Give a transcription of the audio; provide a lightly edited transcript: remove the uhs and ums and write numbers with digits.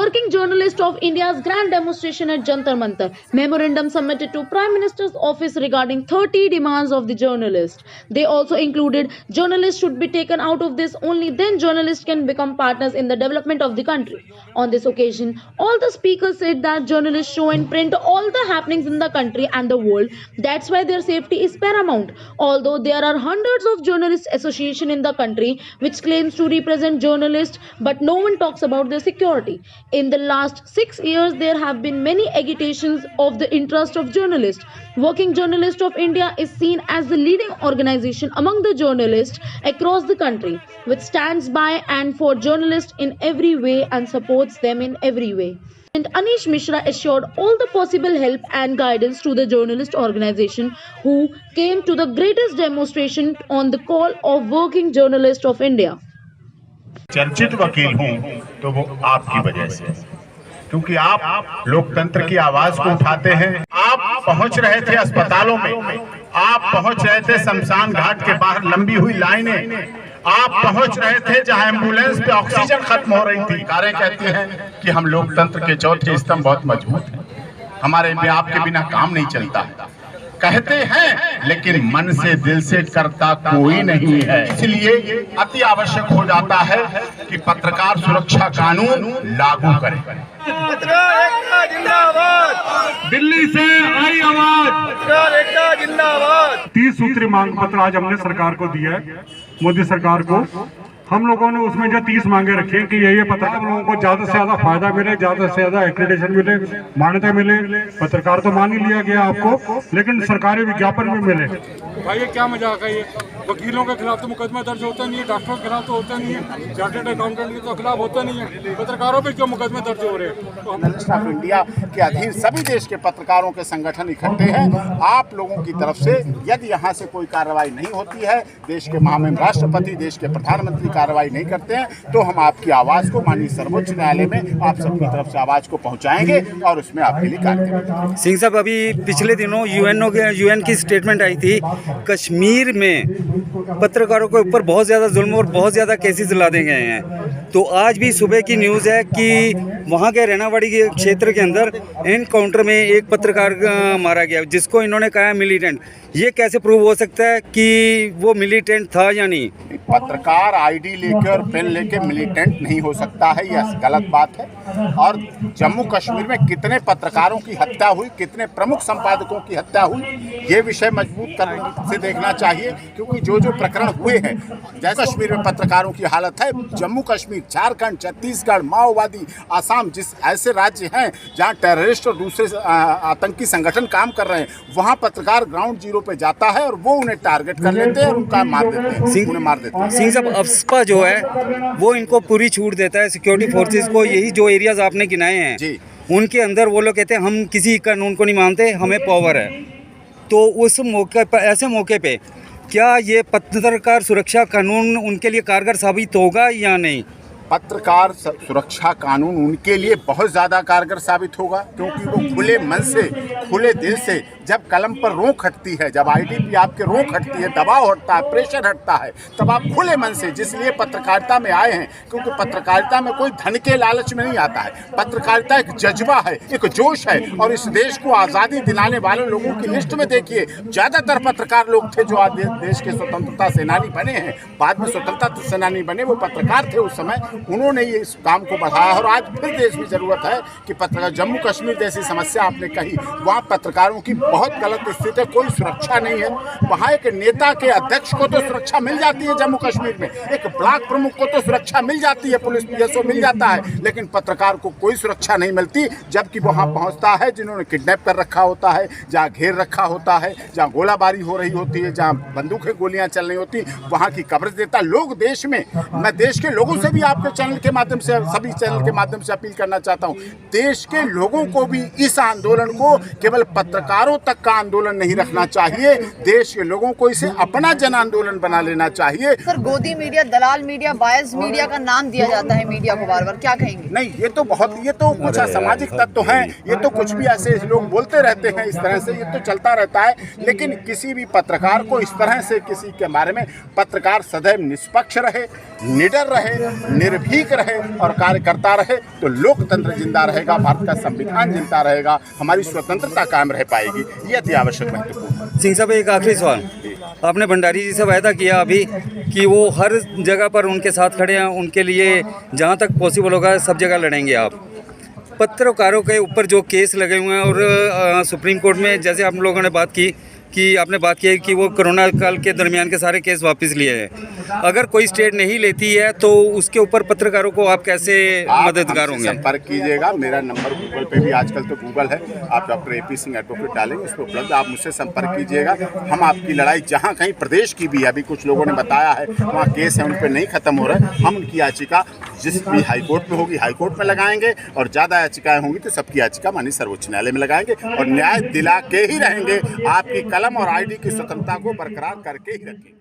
Working Journalist of India's grand demonstration at Jantar Mantar. Memorandum submitted to Prime Minister's office regarding 30 demands of the journalist. They also included journalists should be taken out of this, only then journalists can become partners in the development of the country. On this occasion, all the speakers said that journalists show and print all the happenings in the country and the world. That's why their safety is paramount. Although there are hundreds of journalist associations in the country which claims to represent journalists, but no one talks about their security. In the last 6 years, there have been many agitations of the interest of journalists. Working Journalist of India is seen as the leading organization among the journalists across the country, which stands by and for journalists in every way and supports them in every way. And Anish Mishra assured all the possible help and guidance to the journalist organization who came to the greatest demonstration on the call of Working Journalist of India. चर्चित वकील हूं तो वो आपकी वजह से, क्योंकि आप लोकतंत्र की आवाज को उठाते हैं। आप पहुंच रहे थे अस्पतालों में, आप पहुंच रहे थे शमशान घाट के बाहर लंबी हुई लाइनें, आप पहुंच रहे थे जहां एम्बुलेंस पे ऑक्सीजन खत्म हो रही थी। कारें कहती हैं कि हम लोकतंत्र के चौथे स्तंभ बहुत मजबूत हैं, हमारे में आपके बिना काम नहीं चलता है। कहते हैं लेकिन मन से दिल से करता कोई नहीं है। इसलिए अति आवश्यक हो जाता है कि पत्रकार सुरक्षा कानून लागू करें। पत्रकार एकता जिंदाबाद। दिल्ली से आई आवाज। पत्रकार एकता जिंदाबाद। 30 सूत्री मांग पत्र आज हमने सरकार को दिया है, मोदी सरकार को। हम लोगों ने उसमें जो 30 मांगे रखी हैं कि ये पत्रकार लोगों को ज्यादा से ज्यादा फायदा मिले, ज्यादा से ज्यादा एक्रेडिटेशन मिले, मान्यता मिले। पत्रकार तो मान ही लिया गया आपको, लेकिन सरकारी विज्ञापन भी मिले। भाई ये क्या मजाक है? ये वकीलों के खिलाफ तो मुकदमा दर्ज होता नहीं है, डॉक्टरों के खिलाफ तो होता नहीं है, चार्टर्ड अकाउंटेंट के तो खिलाफ होता नहीं है, पत्रकारों पे क्यों मुकदमे दर्ज हो रहे हैं? जर्नलिस्ट ऑफ इंडिया के अधीन सभी देश के पत्रकारों के संगठन इकट्ठे हैं। आप लोगों की तरफ से यदि यहाँ से कोई कार्रवाई नहीं होती है, देश के महामहिम राष्ट्रपति, देश के प्रधानमंत्री कार्रवाई नहीं करते हैं, तो हम आपकी आवाज को माननीय सर्वोच्च न्यायालय में आप सबकी तरफ से आवाज को पहुंचाएंगे और उसमें आपके लिए कार्य करेंगे। सिंह साहब, अभी पिछले दिनों यूएन की स्टेटमेंट आई थी, कश्मीर में पत्रकारों के ऊपर बहुत ज़्यादा जुल्म और बहुत ज़्यादा केसेस लादे गए हैं। तो आज भी सुबह की न्यूज़ है कि वहाँ के रेनावाड़ी के क्षेत्र के अंदर एनकाउंटर में एक पत्रकार मारा गया, जिसको इन्होंने कहा मिलिटेंट। ये कैसे प्रूव हो सकता है कि वो मिलिटेंट था या नहीं? पत्रकार आईडी लेकर पेन लेकर मिलिटेंट नहीं हो सकता है, यह गलत बात है। और जम्मू कश्मीर में कितने पत्रकारों की हत्या हुई, कितने प्रमुख संपादकों की हत्या हुई, ये विषय मजबूत करने से देखना चाहिए। क्योंकि जो जो प्रकरण हुए हैं, जैसे कश्मीर में पत्रकारों की हालत है, जम्मू कश्मीर, झारखंड, छत्तीसगढ़, माओवादी, आसाम, जिस ऐसे राज्य हैं जहाँ टेररिस्ट और दूसरे आतंकी संगठन काम कर रहे हैं, वहाँ पत्रकार ग्राउंड जीरो पे जाता है और वो उन्हें टारगेट कर लेते हैं और उनका मार देते हैं, उन्हें मार देते हैं। सिंह साहब, अफ्स्पा जो है वो इनको पूरी छूट देता है, सिक्योरिटी फोर्सेस को। यही जो एरियाज आपने गिनाए हैं जी, उनके अंदर वो लोग कहते हैं हम किसी कानून को नहीं मानते, हमें पावर है। तो उस मौके पर, ऐसे मौके पे क्या ये पत्रकार सुरक्षा कानून उनके लिए कारगर साबित होगा या नहीं? पत्रकार सुरक्षा कानून उनके लिए बहुत ज़्यादा कारगर साबित होगा, क्योंकि वो खुले मन से, खुले दिल से, जब कलम पर रोक हटती है, जब आईडीपी आपके रोक हटती है, दबाव हटता है, प्रेशर हटता है, तब आप खुले मन से, जिसलिए पत्रकारिता में आए हैं, क्योंकि पत्रकारिता में कोई धन के लालच में नहीं आता है। पत्रकारिता एक जज्बा है, एक जोश है। और इस देश को आज़ादी दिलाने वाले लोगों की लिस्ट में देखिए, ज़्यादातर पत्रकार लोग थे जो आज देश के स्वतंत्रता सेनानी बने हैं, बाद में स्वतंत्रता सेनानी बने, वो पत्रकार थे उस समय। उन्होंने ये इस काम को बढ़ाया और आज फिर देश में ज़रूरत है कि पत्रकार, जम्मू कश्मीर जैसी समस्या आपने कही, वहाँ पत्रकारों की बहुत गलत स्थिति है, कोई सुरक्षा नहीं है। वहाँ एक नेता के अध्यक्ष को तो सुरक्षा मिल जाती है जम्मू कश्मीर में, एक ब्लॉक प्रमुख को तो सुरक्षा मिल जाती है, पुलिस पीएसओ मिल जाता है, लेकिन पत्रकार को कोई सुरक्षा नहीं मिलती। जबकि वहाँ पहुँचता है जिन्होंने किडनैप कर रखा होता है, जहाँ घेर रखा होता है, जहाँ गोलाबारी हो रही होती है, जहाँ बंदूकें गोलियाँ चल रही होती, वहाँ की कवरेज देता लोग। देश में, मैं देश के लोगों से भी आपके चैनल के माध्यम से, सभी चैनल के माध्यम से अपील करना चाहता हूं, देश के लोगों को भी इस आंदोलन को केवल पत्रकारों तक का आंदोलन नहीं रखना चाहिए। देश के लोगों को इसे अपना जन आंदोलन बना लेना चाहिए। सर गोदी मीडिया, दलाल मीडिया, बायस मीडिया का नाम दिया जाता है मीडिया को बार बार, क्या कहेंगे? नहीं, ये तो कुछ असामाजिक तत्व हैं, ये तो कुछ भी ऐसे लोग बोलते रहते हैं, इस तरह से ये तो चलता रहता है। लेकिन किसी भी पत्रकार को इस तरह से किसी के बारे में, पत्रकार सदैव निष्पक्ष रहे, निडर रहे, निर्भीक रहे और कार्य करता रहे तो लोकतंत्र जिंदा रहेगा, भारत का संविधान जिंदा रहेगा, हमारी स्वतंत्रता कायम रह पाएगी। ये अति आवश्यक महत्वपूर्ण। सिंह साहब एक आखिरी सवाल, आपने भंडारी जी से वायदा किया अभी कि वो हर जगह पर उनके साथ खड़े हैं, उनके लिए जहाँ तक पॉसिबल होगा सब जगह लड़ेंगे आप। पत्रकारों के ऊपर जो केस लगे हुए हैं और सुप्रीम कोर्ट में जैसे आप लोगों ने बात की कि आपने बात की कि वो कोरोना काल के दरमियान के सारे केस वापस लिए हैं, अगर कोई स्टेट नहीं लेती है तो उसके ऊपर पत्रकारों को आप कैसे मददगार होंगे? संपर्क कीजिएगा, मेरा नंबर गूगल पे भी, आजकल तो गूगल है, आप डॉक्टर AP सिंह एडवोकेट डालेंगे उस पर उपलब्ध, आप मुझसे संपर्क कीजिएगा। हम आपकी लड़ाई जहाँ कहीं प्रदेश की भी, अभी कुछ लोगों ने बताया है वहाँ केस है उन पर नहीं खत्म हो रहा है, हम उनकी याचिका जिस भी हाईकोर्ट में होगी हाईकोर्ट में लगाएंगे और ज़्यादा याचिकाएं होंगी तो सबकी याचिका माननीय सर्वोच्च न्यायालय में लगाएंगे और न्याय दिला के ही रहेंगे। आपकी कलम और ID की स्वतंत्रता को बरकरार करके ही रखेंगे।